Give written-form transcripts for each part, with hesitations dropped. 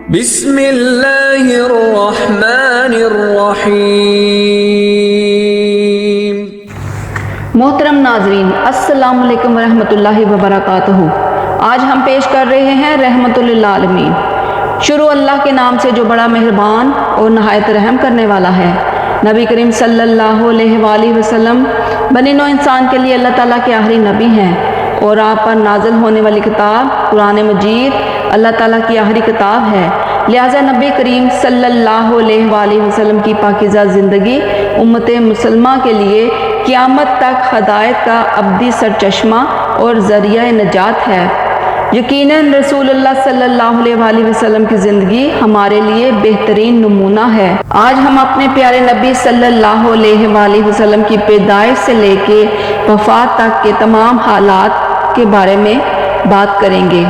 بسم اللہ الرحمن الرحیم۔ محترم ناظرین، السلام علیکم ورحمۃ اللہ وبرکاتہ۔ آج ہم پیش کر رہے ہیں رحمت للعالمین۔ شروع اللہ کے نام سے جو بڑا مہربان اور نہایت رحم کرنے والا ہے۔ نبی کریم صلی اللہ علیہ وآلہ وسلم بنی نوع انسان کے لیے اللہ تعالیٰ کے آخری نبی ہیں، اور آپ پر نازل ہونے والی کتاب قرآن مجید اللہ تعالیٰ کی آخری کتاب ہے۔ لہٰذا نبی کریم صلی اللہ علیہ وآلہ وسلم کی پاکیزہ زندگی امت مسلمہ کے لیے قیامت تک ہدایت کا ابدی سرچشمہ اور ذریعہ نجات ہے۔ یقیناً رسول اللہ صلی اللہ علیہ وآلہ وسلم کی زندگی ہمارے لیے بہترین نمونہ ہے۔ آج ہم اپنے پیارے نبی صلی اللہ علیہ وآلہ وسلم کی پیدائش سے لے کے وفات تک کے تمام حالات کے بارے میں بات کریں گے۔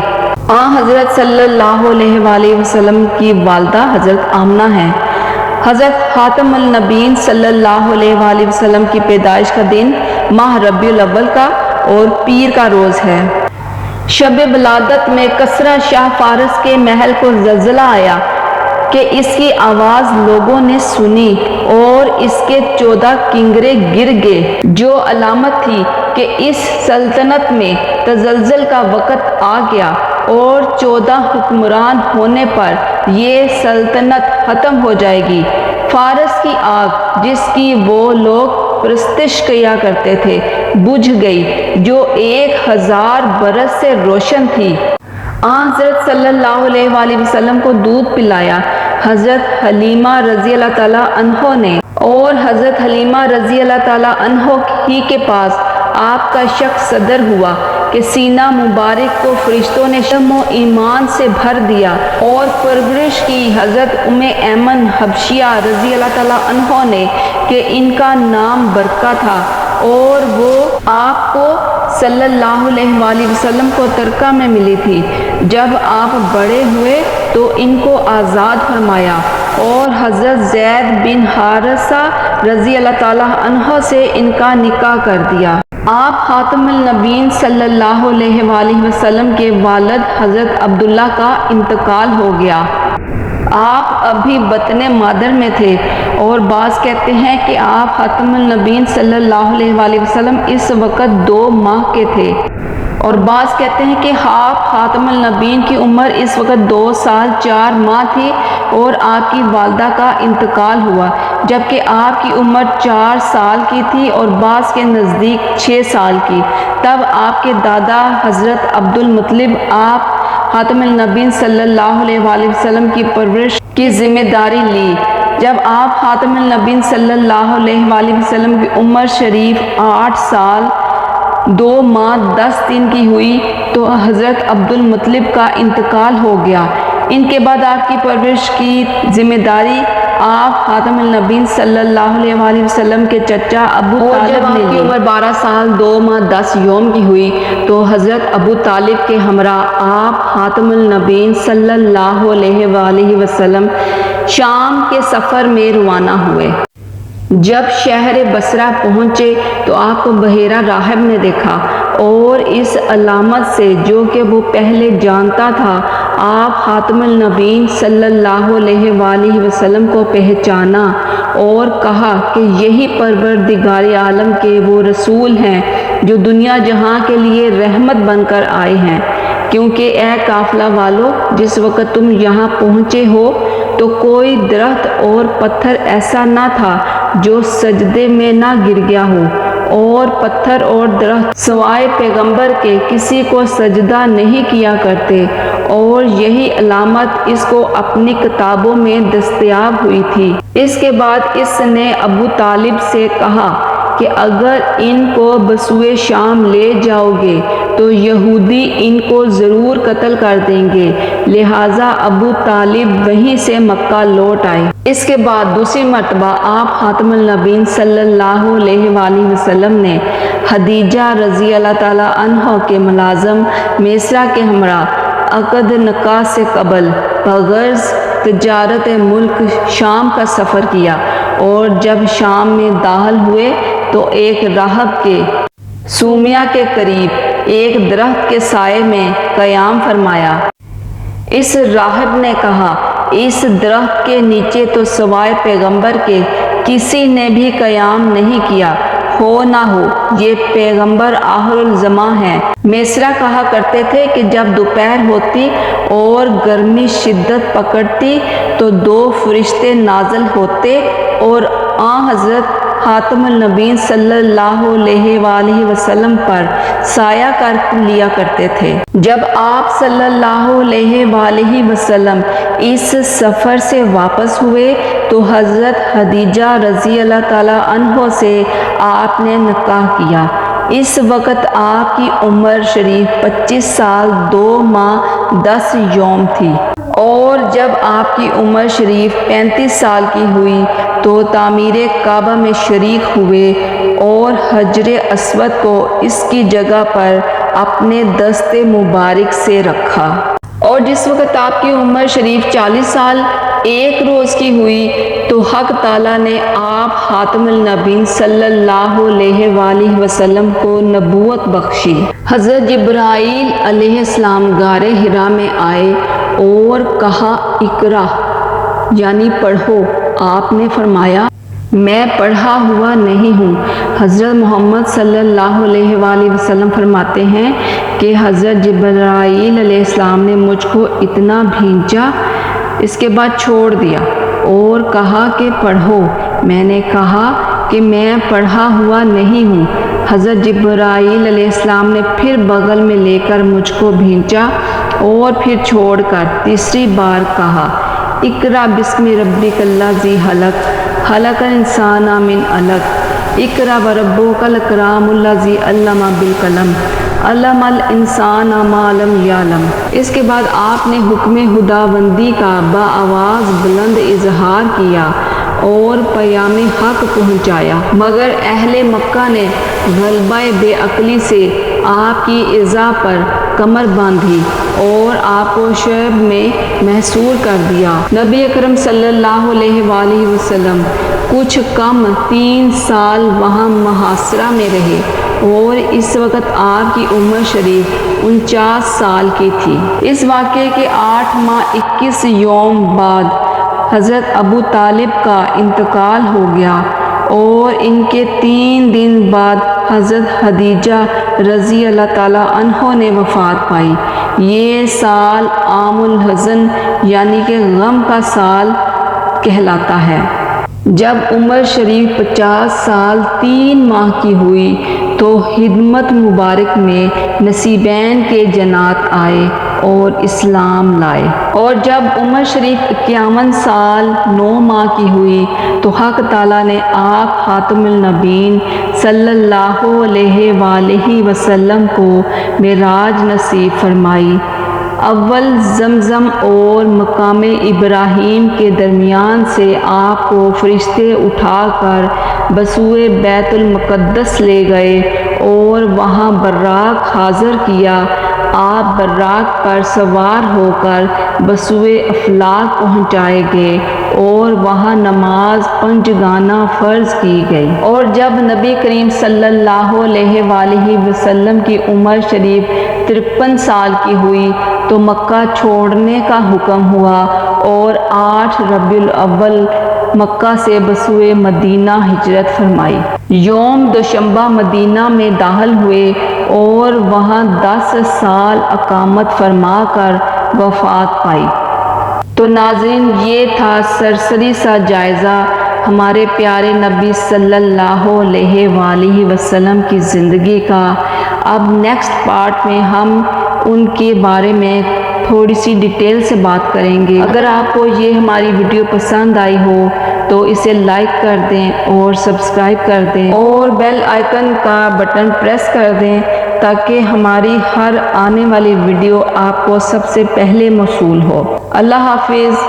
حضرت صلی اللہ علیہ وآلہ وسلم کی والدہ حضرت آمنہ ہیں۔ حضرت خاتم النبیین صلی اللہ علیہ وآلہ وسلم کی پیدائش کا دن ماہ ربیع الاول کا اور پیر کا روز ہے۔ شب ولادت میں کسرا شاہ فارس کے محل کو زلزلہ آیا کہ اس کی آواز لوگوں نے سنی اور اس کے 14 کنگرے گر گئے، جو علامت تھی کہ اس سلطنت میں تزلزل کا وقت آ گیا اور 14 حکمران ہونے پر یہ سلطنت ختم ہو جائے گی۔ فارس کی آگ جس کی وہ لوگ پرستش کیا کرتے تھے بجھ گئی، جو 1000 برس سے روشن تھی۔ حضرت صلی اللہ علیہ وآلہ وسلم کو دودھ پلایا حضرت حلیمہ رضی اللہ تعالیٰ عنہ نے، اور حضرت حلیمہ رضی اللہ تعالیٰ عنہ ہی کے پاس آپ کا شخص صدر ہوا کہ سینہ مبارک کو فرشتوں نے شرم و ایمان سے بھر دیا، اور پرورش کی حضرت ایمن حبشیہ رضی اللہ تعالیٰ عنہ نے کہ ان کا نام برکہ تھا، اور وہ آپ کو صلی اللہ علیہ وآلہ وسلم کو ترکہ میں ملی تھی۔ جب آپ بڑے ہوئے تو ان کو آزاد فرمایا اور حضرت زید بن حارثہ رضی اللہ تعالیٰ عنہ سے ان کا نکاح کر دیا۔ آپ خاتم النبیین صلی اللہ علیہ وآلہ وسلم کے والد حضرت عبداللہ کا انتقال ہو گیا۔ آپ ابھی بطن مادر میں تھے، اور بعض کہتے ہیں کہ آپ خاتم النبیین صلی اللہ علیہ وآلہ وسلم اس وقت 2 ماہ کے تھے، اور بعض کہتے ہیں کہ آپ خاتم النبیین کی عمر اس وقت 2 سال 4 ماہ تھی اور آپ کی والدہ کا انتقال ہوا، جبکہ آپ کی عمر 4 سال کی تھی اور بعض کے نزدیک 6 سال کی۔ تب آپ کے دادا حضرت عبد المطلب آپ خاتم النبیین صلی اللہ علیہ وآلہ وسلم کی پرورش کی ذمہ داری لی۔ جب آپ خاتم النبیین صلی اللہ علیہ وآلہ وسلم کی عمر شریف 8 سال 2 ماہ 10 دن کی ہوئی تو حضرت عبد المطلب کا انتقال ہو گیا۔ ان کے بعد آپ کی پرورش کی ذمہ داری آپ خاتم النبیین صلی اللہ علیہ وآلہ وسلم کے چچا ابو طالب نے لی۔ عمر 12 سال 2 ماہ 10 یوم کی ہوئی تو حضرت ابو طالب کے ہمراہ آپ خاتم النبیین صلی اللہ علیہ وآلہ وسلم شام کے سفر میں روانہ ہوئے۔ جب شہر بصرہ پہنچے تو آپ کو بحیرہ راہب نے دیکھا، اور اس علامت سے جو کہ وہ پہلے جانتا تھا آپ خاتم النبیین صلی اللہ علیہ وآلہ وسلم کو پہچانا، اور کہا کہ یہی پروردگار عالم کے وہ رسول ہیں جو دنیا جہاں کے لیے رحمت بن کر آئے ہیں، کیونکہ اے قافلہ والو، جس وقت تم یہاں پہنچے ہو تو کوئی درخت اور پتھر ایسا نہ تھا جو سجدے میں نہ گر گیا ہو، اور پتھر اور درخت سوائے پیغمبر کے کسی کو سجدہ نہیں کیا کرتے، اور یہی علامت اس کو اپنی کتابوں میں دستیاب ہوئی تھی۔ اس کے بعد اس نے ابو طالب سے کہا کہ اگر ان کو بسوئے شام لے جاؤ گے تو یہودی ان کو ضرور قتل کر دیں گے، لہٰذا ابو طالب وہیں سے مکہ لوٹ آئے۔ اس کے بعد دوسری مرتبہ آپ خاتم النبیین صلی اللہ علیہ وآلہ وسلم نے خدیجہ رضی اللہ تعالیٰ عنہ کے ملازم میسرہ کے ہمراہ عقد نکاح سے قبل بغرض تجارت ملک شام کا سفر کیا، اور جب شام میں داخل ہوئے تو ایک راہب کے سومیہ کے قریب ایک درخت کے سائے میں قیام فرمایا۔ اس راہب نے کہا اس درخت کے نیچے تو سوائے پیغمبر کے کسی نے بھی قیام نہیں کیا، ہو نہ ہو یہ پیغمبر آخر الزماں ہیں۔ میسرہ کہا کرتے تھے کہ جب دوپہر ہوتی اور گرمی شدت پکڑتی تو 2 فرشتے نازل ہوتے اور حضرت خاتم النبیین صلی اللہ علیہ وآلہ وسلم پر سایہ کر لیا کرتے تھے۔ جب آپ صلی اللہ علیہ وآلہ وسلم اس سفر سے واپس ہوئے تو حضرت خدیجہ رضی اللہ تعالیٰ عنہ سے آپ نے نکاح کیا۔ اس وقت آپ کی عمر شریف 25 سال 2 ماہ 10 یوم تھی، اور جب آپ کی عمر شریف 35 سال کی ہوئی تو تعمیر کعبہ میں شریک ہوئے اور حجر اسود کو اس کی جگہ پر اپنے دست مبارک سے رکھا۔ اور جس وقت آپ کی عمر شریف 40 سال 1 روز کی ہوئی تو حق تعالیٰ نے آپ خاتم النبیین صلی اللہ علیہ وآلہ وسلم کو نبوت بخشی۔ حضرت جبرائیل علیہ السلام غار حرا میں آئے اور کہا اقرا یعنی پڑھو۔ آپ نے فرمایا میں پڑھا ہوا نہیں ہوں۔ حضرت محمد صلی اللہ علیہ وآلہ وسلم فرماتے ہیں کہ حضرت جبرائیل علیہ السلام نے مجھ کو اتنا بھیجا، اس کے بعد چھوڑ دیا اور کہا کہ پڑھو۔ میں نے کہا کہ میں پڑھا ہوا نہیں ہوں۔ حضرت جبرائیل علیہ السلام نے پھر بغل میں لے کر مجھ کو بھیجا اور پھر چھوڑ کر تیسری بار کہا اقرا بسم ربک الذی خلق، خلق الانسان من علق، اقرا وربک الاکرم الذی علم بالقلم، علم الانسان ما لم یعلم۔ اس کے بعد آپ نے حکم خداوندی کا بآواز بلند اظہار کیا اور پیام حق پہنچایا، مگر اہل مکہ نے غلبہ بے عقلی سے آپ کی ایذا پر کمر باندھی اور آپ کو شعب میں محصور کر دیا۔ نبی اکرم صلی اللہ علیہ وآلہ وسلم کچھ کم 3 سال وہاں محاصرہ میں رہے اور اس وقت آپ کی عمر شریف 49 سال کی تھی۔ اس واقعے کے 8 ماہ 21 یوم بعد حضرت ابو طالب کا انتقال ہو گیا اور ان کے 3 دن بعد حضرت خدیجہ رضی اللہ تعالیٰ عنہ نے وفات پائی۔ یہ سال عام الحزن یعنی کہ غم کا سال کہلاتا ہے۔ جب عمر شریف 50 سال 3 ماہ کی ہوئی تو خدمت مبارک میں نصیبین کے جنات آئے اور اسلام لائے، اور جب عمر شریف 51 سال 9 ماہ کی ہوئی تو حق تعالیٰ نے آپ خاتم النبیین صلی اللہ علیہ وآلہ وسلم کو معراج نصیب فرمائی۔ اول زمزم اور مقام ابراہیم کے درمیان سے آپ کو فرشتے اٹھا کر بسوئے بیت المقدس لے گئے اور وہاں براق حاضر کیا۔ آپ براق پر سوار ہو کر بسوئے افلاک پہنچائے گئے اور وہاں نماز 5 گانا فرض کی گئی۔ اور جب نبی کریم صلی اللہ علیہ وآلہ وسلم کی عمر شریف 53 سال کی ہوئی تو مکہ چھوڑنے کا حکم ہوا اور 8 ربیع الاول مکہ سے بسوئے مدینہ ہجرت فرمائی۔ یوم دوشنبہ مدینہ میں داخل ہوئے اور وہاں 10 سال اقامت فرما کر وفات پائی۔ تو ناظرین یہ تھا سرسری سا جائزہ ہمارے پیارے نبی صلی اللہ علیہ وآلہ وسلم کی زندگی کا۔ اب نیکسٹ پارٹ میں ہم ان کے بارے میں تھوڑی سی ڈیٹیل سے بات کریں گے۔ اگر آپ کو یہ ہماری ویڈیو پسند آئی ہو تو اسے لائک کر دیں اور سبسکرائب کر دیں اور بیل آئیکن کا بٹن پریس کر دیں تاکہ ہماری ہر آنے والی ویڈیو آپ کو سب سے پہلے موصول ہو۔ اللہ حافظ۔